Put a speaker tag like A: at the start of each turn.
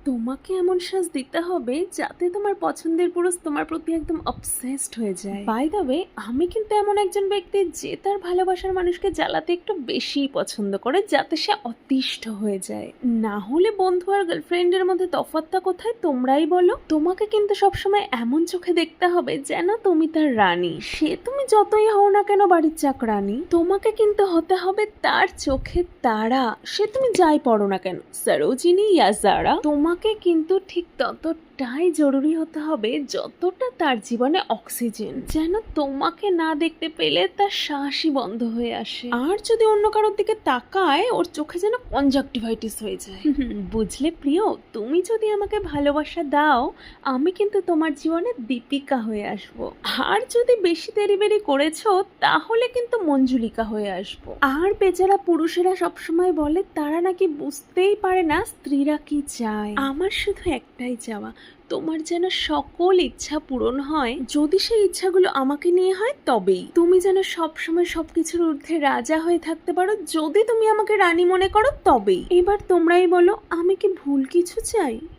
A: তোমাকে এমন সাজ দিতে হবে যাতে তোমার পছন্দের পুরুষ তোমার প্রতি একদম অবসেসড হয়ে যায়। বাই দ্য ওয়ে, আমি কিন্তু এমন একজন ব্যক্তি যে তার ভালোবাসার মানুষকে জ্বালাতে একটু বেশিই পছন্দ করে, যাতে সে অতিষ্ঠ হয়ে যায়। না হলে বন্ধু আর গার্লফ্রেন্ডের মধ্যে তফাৎটা কোথায় তোমরাই বলো। তোমাকে কিন্তু সবসময় এমন চোখে দেখতে হবে যেন তুমি তার রানী। সে তুমি যতই হও না কেন বাড়ির চাকরানী, তোমাকে কিন্তু হতে হবে তার চোখে তারা। সে তুমি যাই পড়ো না কেন, সরোজিনী ইয়া জারা, তোমাকে কিন্তু ঠিক ততটাই জরুরি হতে হবে যতটা তার জীবনে অক্সিজেন। যেন তোমাকে না দেখতে পেলে তার শ্বাসই বন্ধ হয়ে আসে, আর যদি অন্য কারোর দিকে তাকায় ওর চোখে যেন কনজাক্টিভাইটিস হয়ে যায়। বুঝলে প্রিয়, তুমি যদি আমাকে ভালোবাসা দাও, আমি কিন্তু তোমার জীবনে দীপিকা হয়ে আসব। আর যদি বেশি দেরি করেছো তাহলে কিন্তু মঞ্জুলিকা হয়ে আসবো। আর বেচারা পুরুষেরা সবসময় বলে তারা নাকি বুঝতেই পারে না স্ত্রীরা কি চায়। আমার শুধু একটাই চাওয়া, তোমার যেন সকল ইচ্ছা পূরণ হয়। যদি সেই ইচ্ছাগুলো আমাকে নিয়ে হয় তবেই। তুমি যেন সবসময় সবকিছুর ঊর্ধ্বে রাজা হয়ে থাকতে পারো। যদি তুমি আমাকে রানী মনে করো তবেই। এবার তোমরাই বলো, আমি কি ভুল কিছু চাই?